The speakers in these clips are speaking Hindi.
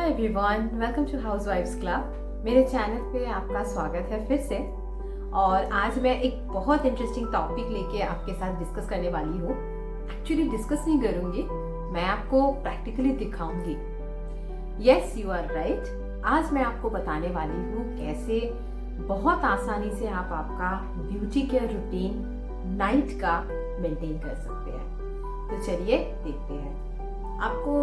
एवरीवन, वेलकम टू हाउसवाइफ्स क्लब। मेरे चैनल पे आपका स्वागत है फिर से। और आज मैं एक बहुत इंटरेस्टिंग टॉपिक लेके आपके साथ डिस्कस करने वाली हूँ। एक्चुअली डिस्कस नहीं करूँगी, मैं आपको प्रैक्टिकली दिखाऊंगी। Yes, you are right. आज मैं आपको बताने वाली हूँ कैसे बहुत आसानी से आप आपका ब्यूटी केयर रूटीन नाइट का मेंटेन कर सकते हैं। तो चलिए देखते हैं। आपको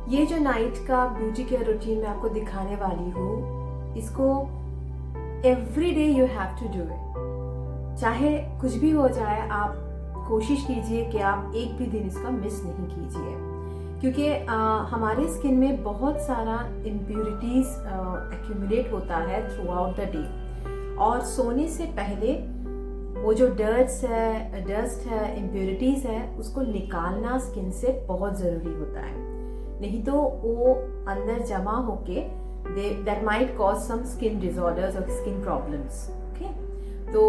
ये जो नाइट का ब्यूटी केयर रूटीन मैं आपको दिखाने वाली हूँ, इसको every day you have to do it. चाहे कुछ भी हो जाए, आप कोशिश कीजिए कि आप एक भी दिन इसका मिस नहीं कीजिए, क्योंकि हमारे स्किन में बहुत सारा इम्प्यूरिटीज एक्यूमुलेट होता है थ्रू आउट द डे। और सोने से पहले वो जो डस्ट है, इम्प्यूरिटीज है, उसको निकालना स्किन से बहुत ज़रूरी होता है। नहीं तो वो अंदर जमा होके that might cause some skin disorders और स्किन प्रॉब्लम्स। ओके, तो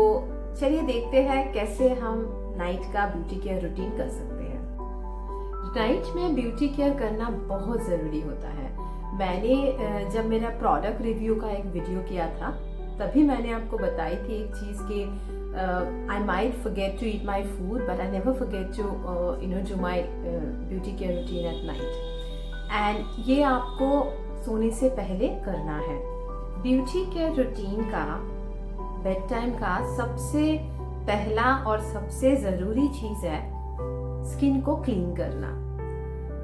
चलिए देखते हैं कैसे हम नाइट का ब्यूटी केयर रूटीन कर सकते हैं। नाइट में ब्यूटी केयर करना बहुत ज़रूरी होता है। मैंने जब मेरा प्रोडक्ट रिव्यू का एक वीडियो किया था, तभी मैंने आपको बताई थी एक चीज़ कि I might forget to eat my food, but I never forget to do my beauty care routine at night. And ये आपको सोने से पहले करना है। ब्यूटी केयर रूटीन का बेड टाइम का सबसे पहला और सबसे ज़रूरी चीज़ है स्किन को क्लीन करना।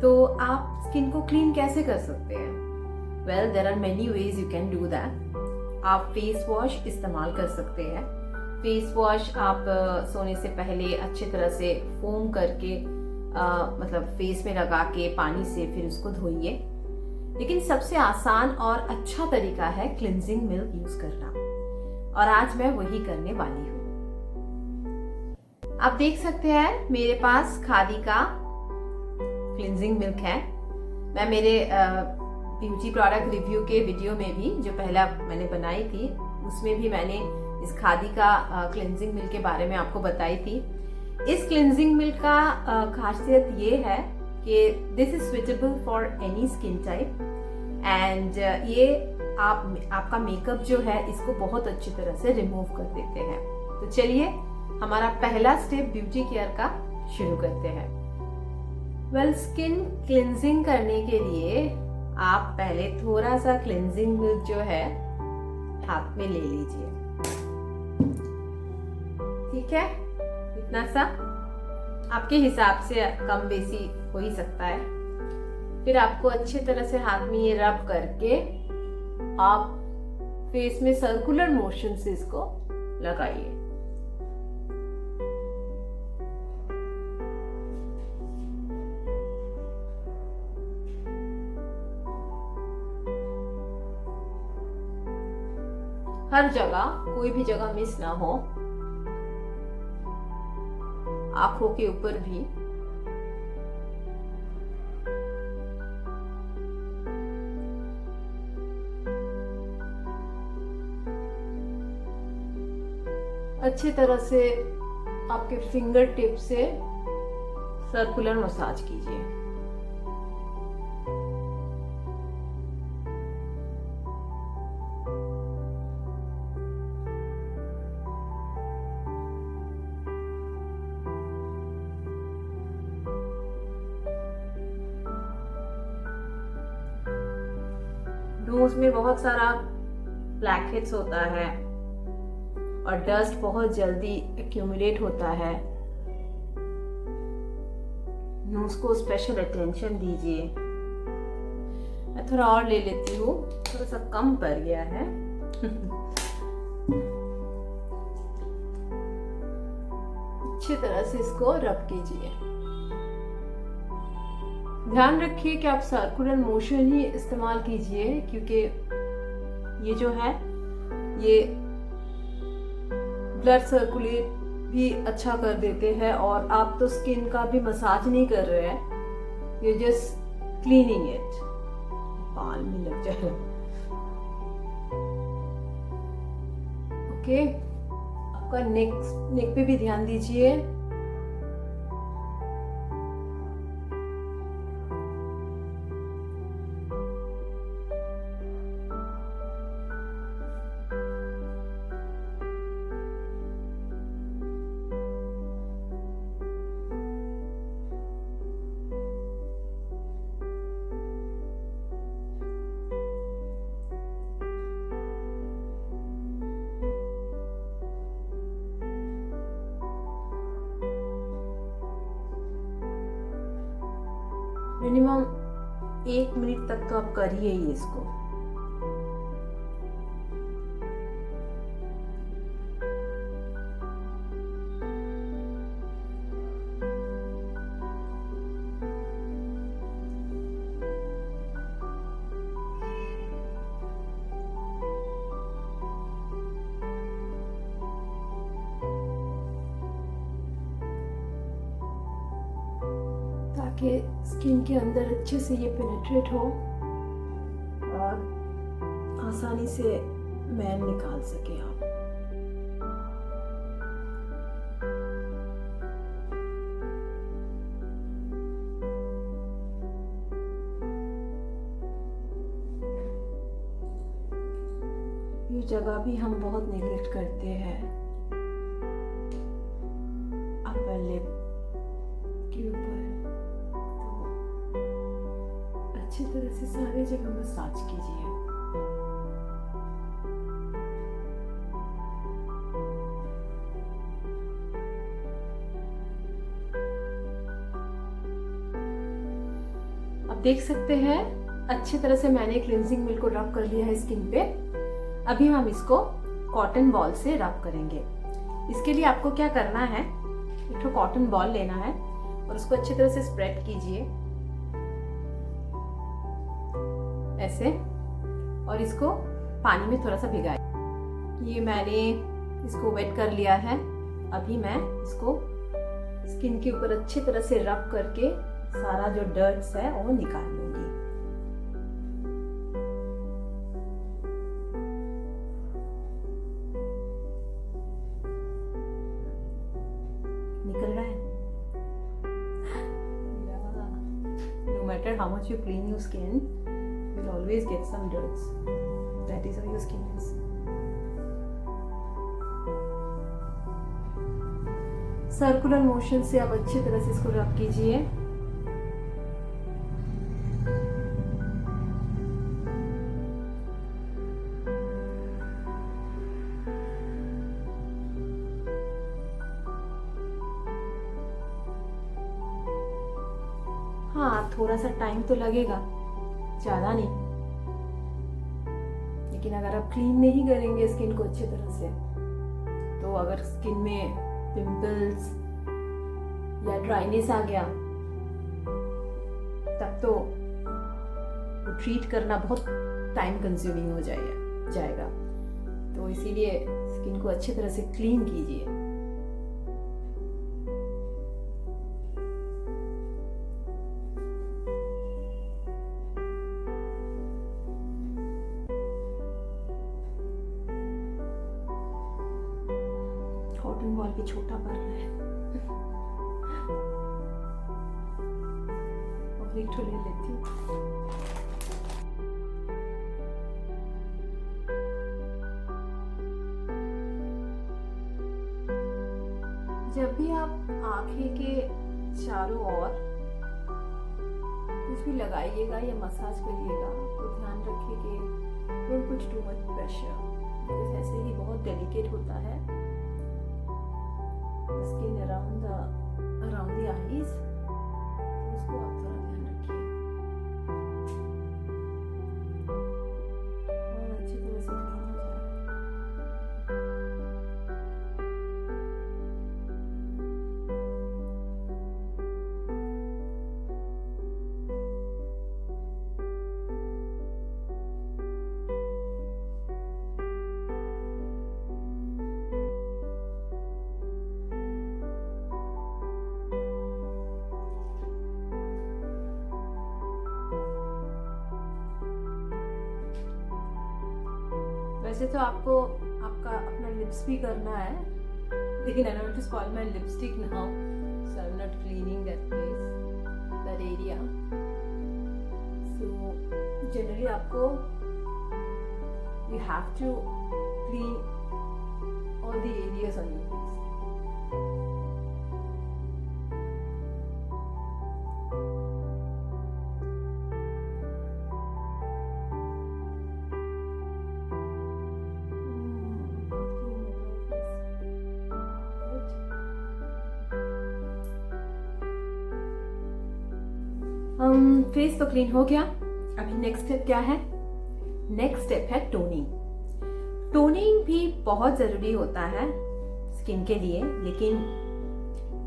तो आप स्किन को क्लीन कैसे कर सकते हैं? Well, there are many ways you can do that. आप फेस वॉश इस्तेमाल कर सकते हैं। फेस वॉश आप सोने से पहले अच्छी तरह से फोम करके मतलब फेस में लगा के पानी से फिर उसको धोइए। लेकिन सबसे आसान और अच्छा तरीका है क्लिनजिंग मिल्क यूज करना, और आज मैं वही करने वाली हूँ। आप देख सकते हैं मेरे पास खादी का क्लिनजिंग मिल्क है। मैं मेरे ब्यूटी प्रोडक्ट रिव्यू के वीडियो में भी, जो पहला मैंने बनाई थी, उसमें भी मैंने इस खादी का क्लिनजिंग मिल्क के बारे में आपको बताई थी। इस क्लिनजिंग मिल्क का खासियत ये है कि this is suitable for any skin type, and ये आपका मेकअप जो है इसको बहुत अच्छी तरह से रिमूव कर देते हैं। तो चलिए हमारा पहला स्टेप ब्यूटी केयर का शुरू करते हैं। वेल, स्किन क्लिनजिंग करने के लिए आप पहले थोड़ा सा क्लिनजिंग मिल्क जो है हाथ में ले लीजिए। ठीक है, इतना सा, आपके हिसाब से कम बेसी हो ही सकता है। फिर आपको अच्छी तरह से हाथ में ये रब करके आप फेस में सर्कुलर मोशन से इसको लगाइए। हर जगह, कोई भी जगह मिस ना हो, आंखों के ऊपर भी। अच्छी तरह से आपके फिंगर टिप से सर्कुलर मसाज कीजिए। नोज में बहुत सारा ब्लैक हेड्स होता है और डस्ट बहुत जल्दी एक्यूमुलेट होता है। नोज को स्पेशल अटेंशन दीजिए। मैं थोड़ा और ले लेती हूँ, थोड़ा सा कम पड़ गया है। अच्छी तरह से इसको रब कीजिए। ध्यान रखिए कि आप सर्कुलर मोशन ही इस्तेमाल कीजिए, क्योंकि ये जो है ये ब्लड सर्कुलेट भी अच्छा कर देते हैं, और आप तो स्किन का भी मसाज नहीं कर रहे हैं, यू जस्ट क्लीनिंग इट। बाल में लग जाए। ओके, आपका नेक पे भी ध्यान दीजिए। 1 मिनट तक तो आप करिए ही इसको। ताकि स्किन के अंदर अच्छे से ये पेनिट्रेट हो और आसानी से मैल निकाल सके आप। ये जगह भी हम बहुत नेग्लेक्ट करते हैं, अपर लिप के ऊपर। तो अच्छी तरह से सारे जगह मसाज कीजिए। आप देख सकते हैं अच्छी तरह से मैंने क्लिनजिंग मिल्क को रब कर लिया है स्किन पे। अभी हम इसको कॉटन बॉल से रब करेंगे। इसके लिए आपको क्या करना है, एक कॉटन बॉल लेना है और उसको अच्छी तरह से स्प्रेड कीजिए ऐसे, और इसको पानी में थोड़ा सा भिगाए। ये मैंने इसको वेट कर लिया है। अभी मैं इसको स्किन के ऊपर अच्छी तरह से रब करके सारा जो डर्ट्स है वो निकाल लूंगी। निकल रहा है। No matter how much you clean your skin, you'll always get some dirts. That is how your skin is. Circular motion से आप अच्छी तरह से इसको रब कीजिए। हाँ, थोड़ा सा टाइम तो लगेगा, ज्यादा नहीं, लेकिन अगर आप क्लीन नहीं करेंगे स्किन को अच्छी तरह से, तो अगर स्किन में पिंपल्स या ड्राइनेस आ गया, तब तो ट्रीट करना बहुत टाइम कंज्यूमिंग हो जाएगा। तो इसीलिए स्किन को अच्छी तरह से क्लीन कीजिए। कॉटन बॉल भी छोटा पड़ रहा है और एक ठो ले लेती हूँ। जब भी आप आंखें के चारों ओर कुछ भी लगाइएगा या मसाज करिएगा, तो ध्यान रखिए कि don't put too much pressure, because ऐसे ही बहुत डेलिकेट होता है स्किन अराउंड द आईज। तो उसको आप थोड़ा ध्यान रखिए और अच्छी तरह से क्लीन हो जाए। वैसे तो आपको आपका अपना लिप्स भी करना है, लेकिन I want to spoil my lipstick now, so I am not cleaning that place, that area. So generally आपको you have to clean all the areas on your face. Face तो क्लीन हो गया। अभी नेक्स्ट स्टेप क्या है? नेक्स्ट स्टेप है टोनिंग। टोनिंग भी बहुत ज़रूरी होता है स्किन के लिए, लेकिन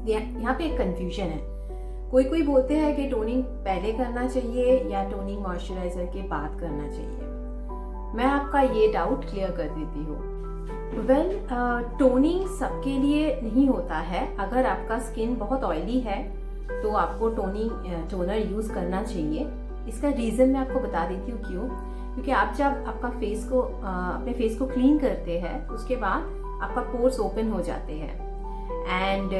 यहाँ पे एक कंफ्यूजन है। कोई बोलते हैं कि टोनिंग पहले करना चाहिए या टोनिंग मॉइस्चराइजर के बाद करना चाहिए। मैं आपका ये डाउट क्लियर कर देती हूँ। टोनिंग सबके लिए नहीं होता है। अगर आपका स्किन बहुत ऑयली है तो आपको टोनर यूज़ करना चाहिए। इसका रीज़न मैं आपको बता देती हूँ क्यों। क्योंकि आप जब आपका अपने फेस को क्लीन करते हैं उसके बाद आपका पोर्स ओपन हो जाते हैं, एंड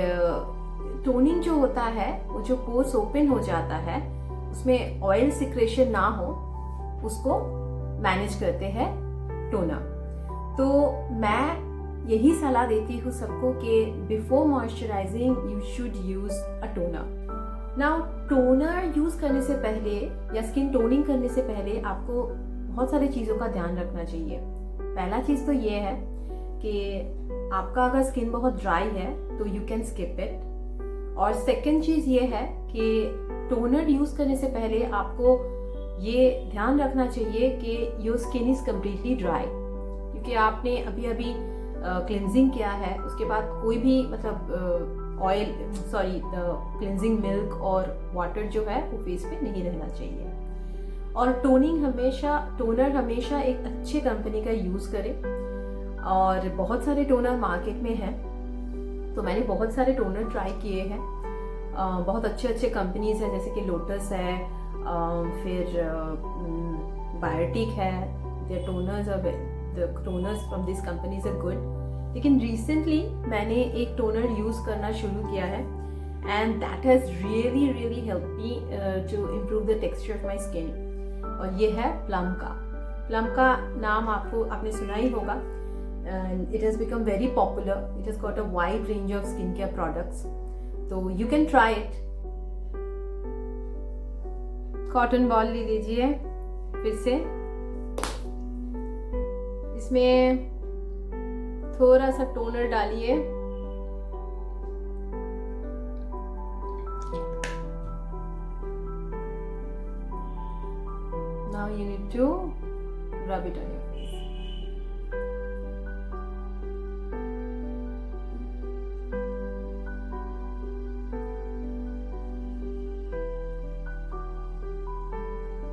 टोनिंग जो होता है वो जो पोर्स ओपन हो जाता है उसमें ऑयल सिक्रेशन ना हो उसको मैनेज करते हैं टोनर। तो मैं यही सलाह देती हूँ सबको कि before moisturising you should use a toner. Now toner use करने से पहले या स्किन टोनिंग करने से पहले आपको बहुत सारी चीज़ों का ध्यान रखना चाहिए। पहला चीज़ तो ये है कि आपका अगर स्किन बहुत ड्राई है तो यू कैन स्किप इट। और सेकंड चीज़ ये है कि टोनर यूज़ करने से पहले आपको ये ध्यान रखना चाहिए कि your skin is completely dry, क्योंकि आपने अभी क्लिनजिंग किया है, उसके बाद कोई भी मतलब क्लिनजिंग मिल्क और वाटर जो है वो फेस पे नहीं रहना चाहिए। और टोनर हमेशा एक अच्छे कंपनी का यूज़ करें। और बहुत सारे टोनर मार्केट में हैं, तो मैंने बहुत सारे टोनर ट्राई किए हैं। बहुत अच्छे कंपनीज हैं, जैसे कि लोटस है, फिर बायोटिक है। The toners from this companies are good. लेकिन रिसेंटली मैंने एक टोनर यूज़ करना शुरू किया है, and that has really help me to improve the texture of my skin. और ये है प्लम का नाम आपने सुना ही होगा। It has become very popular. It has got a wide range of skincare products, so you can try it. Cotton ball ले लीजिए फिर से, इसमें थोड़ा सा टोनर डालिए। Now you need to rub it on your face.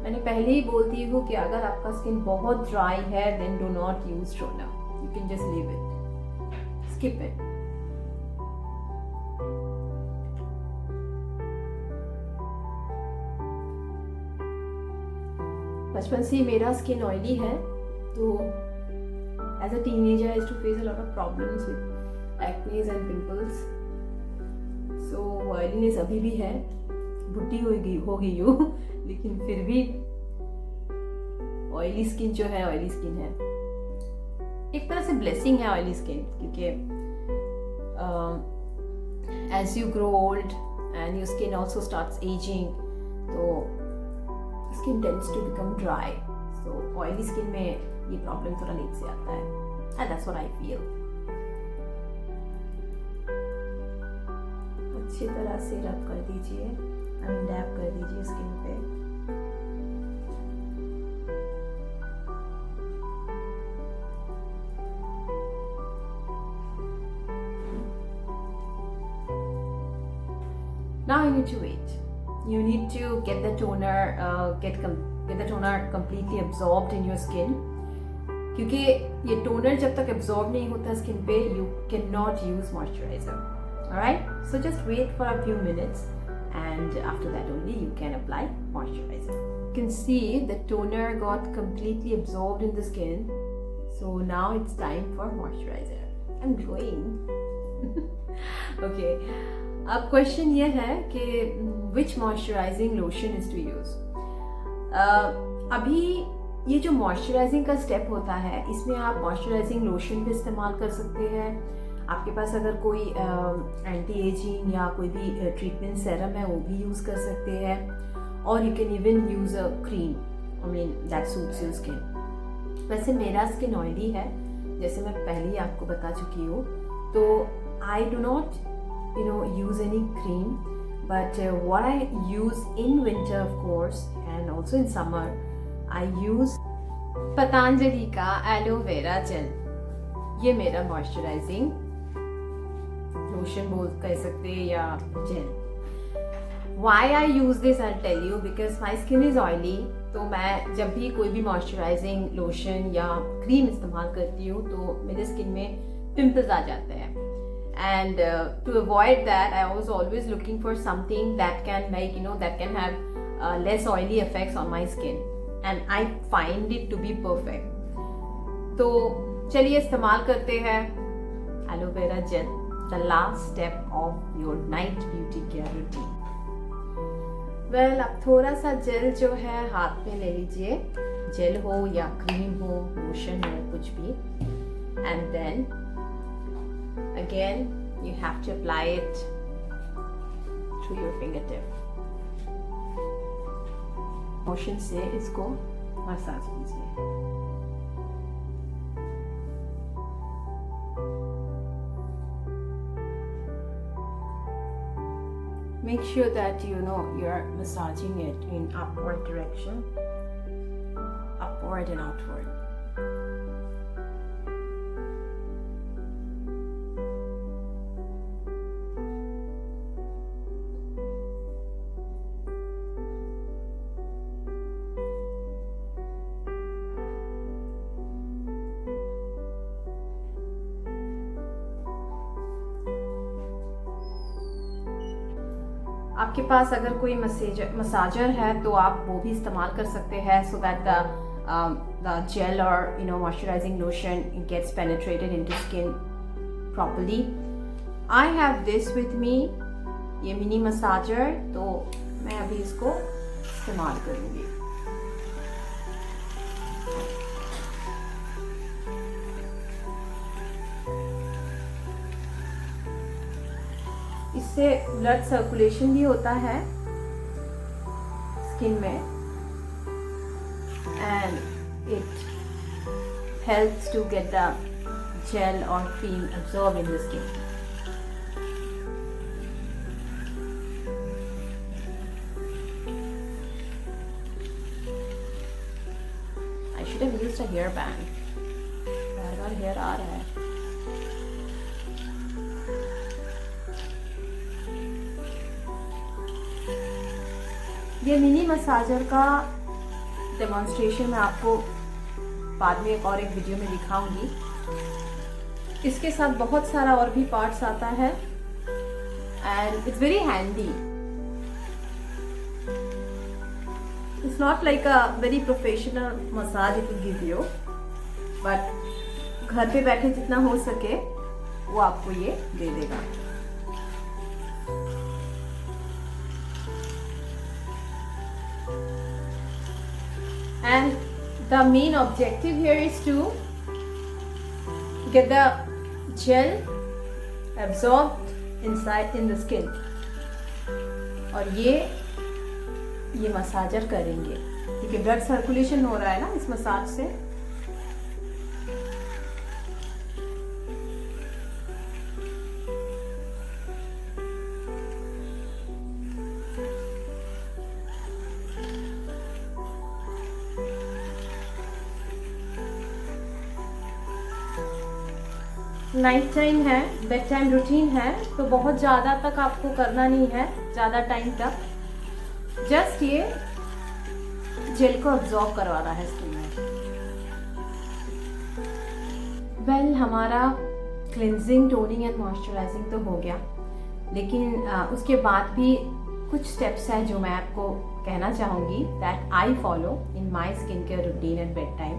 मैंने पहले ही बोलती हूँ कि अगर आपका स्किन बहुत ड्राई है then do not use toner, you can just leave it, skip it. बचपन से मेरा स्किन ऑयली है, तो as a teenager I used to face a lot of problems with acnes and pimples. So oiliness अभी भी है, बुढ़ी हो गई हूँ लेकिन फिर भी ऑयली स्किन जो है ऑयली स्किन है। एक तरह से ब्लेसिंग है ऑयली स्किन, क्योंकि as you grow old and your skin also starts ageing, तो skin tends to become dry. So oily skin में ये प्रॉब्लम थोड़ा लेट से आता है, and that's what I feel. अच्छी तरह से रब कर दीजिए, डैप कर दीजिए स्किन पे। Now you need to wait. You need to get the toner completely absorbed in your skin. क्योंकि ये टोनर जब तक absorb नहीं होता स्किन पे, you cannot use moisturizer. Alright? So just wait for a few minutes, and after that only you can apply moisturizer. You can see the toner got completely absorbed in the skin. So now it's time for moisturizer. I'm glowing. Okay. अब क्वेश्चन ये है कि which moisturising lotion is to use. अभी ये जो मॉइस्चराइजिंग का स्टेप होता है, इसमें आप मॉइस्चराइजिंग लोशन भी इस्तेमाल कर सकते हैं। आपके पास अगर कोई एंटी एजिंग या कोई भी ट्रीटमेंट सेरम है वो भी यूज़ कर सकते हैं, और you can even use a cream, I mean that suits your skin. वैसे मेरा स्किन ऑयली है, जैसे मैं पहले ही आपको बता चुकी हूँ, तो I do not use any cream, but what I use in winter of course and also in summer, I use Patanjali का एलोवेरा जेल. ये मेरा मॉइस्चराइजिंग लोशन कह सकते हैं या jail. Why I use this I'll tell you, because my skin is oily. तो मैं जब भी कोई भी मॉइस्चराइजिंग लोशन या क्रीम इस्तेमाल करती हूँ तो मेरे स्किन में पिंपल्स आ जाते हैं. And to avoid that, I was always looking for something that can make, that can have less oily effects on my skin. And I find it to be perfect. तो चलिए इस्तेमाल करते हैं aloe vera gel, the last step of your night beauty care routine. Well, अब थोड़ा सा जेल जो है हाथ में ले लीजिए, जेल हो या क्रीम हो, लोशन हो, कुछ भी. And then again you have to apply it through your fingertip. Motion से इसको मसाज कीजिए. Make sure that you're massaging it in upward direction, upward and outward. आपके पास अगर कोई मसाजर है तो आप वो भी इस्तेमाल कर सकते हैं, so that the gel or moisturizing lotion gets penetrated into skin properly. I have this with me, ये मिनी मसाजर, तो मैं अभी इसको इस्तेमाल करूँगी. इससे ब्लड सर्कुलेशन भी होता है स्किन में, and it helps to get the gel और cream absorbed in the skin. I should have used a hair band. बार-बार हेयर आ रहा है. ये मिनी मसाजर का डेमोन्स्ट्रेशन मैं आपको बाद में एक वीडियो में दिखाऊंगी. इसके साथ बहुत सारा और भी पार्ट्स आता है and it's very handy. It's not like a very professional massage it will give you, but घर पे बैठे जितना हो सके वो आपको ये दे देगा. And the main objective here is to get the gel absorbed inside in the skin. और ये मसाजर करेंगे क्योंकि ब्लड सर्कुलेशन हो रहा है ना इस मसाज से. नाइट टाइम है, बेड टाइम रूटीन है, तो बहुत ज़्यादा तक आपको करना नहीं है, ज़्यादा टाइम तक. जस्ट ये जेल को अब्जॉर्ब करवाना है स्किन में. वेल, हमारा क्लिनजिंग, टोनिंग एंड मॉइस्चराइजिंग तो हो गया, लेकिन उसके बाद भी कुछ स्टेप्स हैं जो मैं आपको कहना चाहूँगी that I follow in my skin care routine at bed time.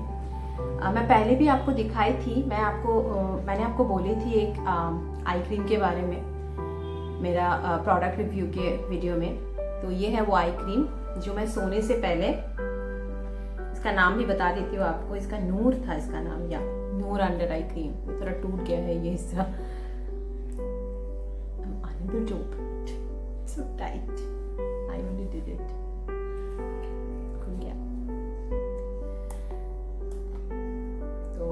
मैं पहले भी आपको दिखाई थी, मैंने आपको बोली थी एक आई क्रीम के बारे में मेरा प्रोडक्ट रिव्यू के वीडियो में. तो ये है वो आई क्रीम जो मैं सोने से पहले, इसका नाम भी बता देती हूँ आपको, इसका नूर था इसका नाम, या नूर अंडर आई क्रीम. ये थोड़ा टूट गया है ये हिस्सा. unable to open it. It's so tight. I only did it. खुल गया. तो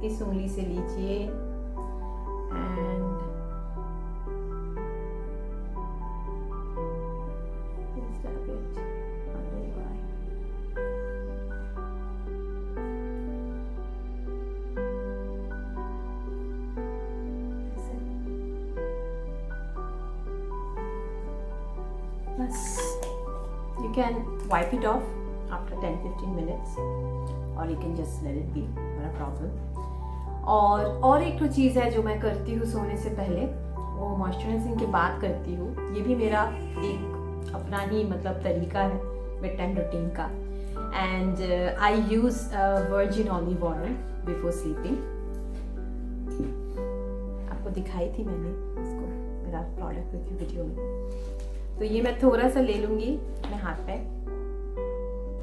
इस उंगली से लीजिए and can wipe it off after 10-15 minutes or you can just let it be, not a problem. और एक तो चीज़ है जो मैं करती हूँ सोने से पहले, वो मॉइस्चराइजिंग के बाद करती हूँ. ये भी मेरा एक अपना ही मतलब तरीका है बेड टाइम रूटीन का. And I use virgin olive oil before sleeping. आपको दिखाई थी मैंने इसको मेरा प्रोडक्ट रिव्यू वीडियो में. तो ये मैं थोड़ा सा ले लूँगी अपने हाथ पे.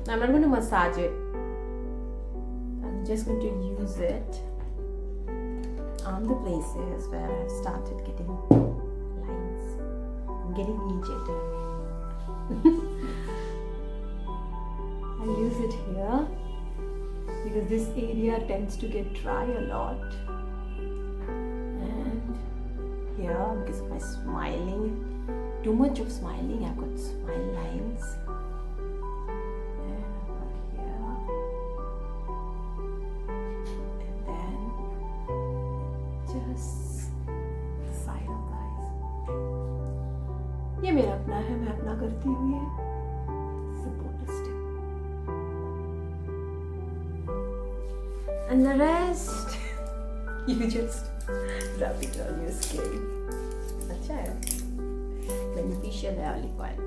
I'm not going to massage it. I'm just going to use it on the places where I've started getting lines. I'm getting aged. I use it here because this area tends to get dry a lot. And here, because of my smiling, too much of smiling, I've got smile lines. ये मेरा अपना है, मैं अपना करती हूँ. ये and the rest you just rub it on your skin. अच्छा है, beneficial है olive oil.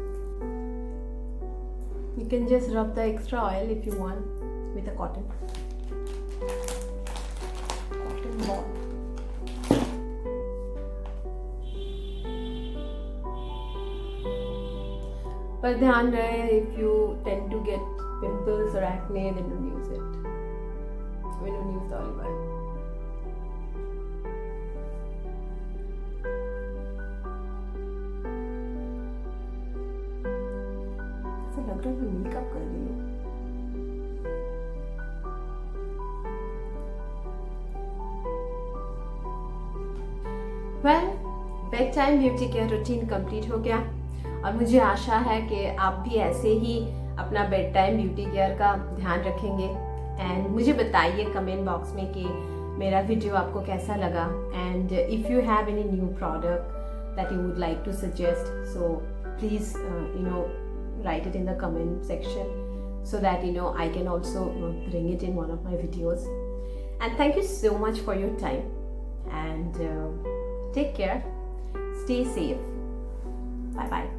You can just rub the extra oil if you want with a cotton ball. पर ध्यान रहे, if you tend to get pimples or acne, then don't use it. We don't use the olive oil. ऐसा लग रहा है मैं मेकअप कर रही हूँ. Well, bed time beauty care routine complete हो गया और मुझे आशा है कि आप भी ऐसे ही अपना बेड टाइम ब्यूटी केयर का ध्यान रखेंगे. एंड मुझे बताइए कमेंट बॉक्स में कि मेरा वीडियो आपको कैसा लगा. And if you have any new product that you would like to suggest, so please write it in the comment section so that I can also bring it in one of my videos. And thank you so much for your time and take care, stay safe, bye bye.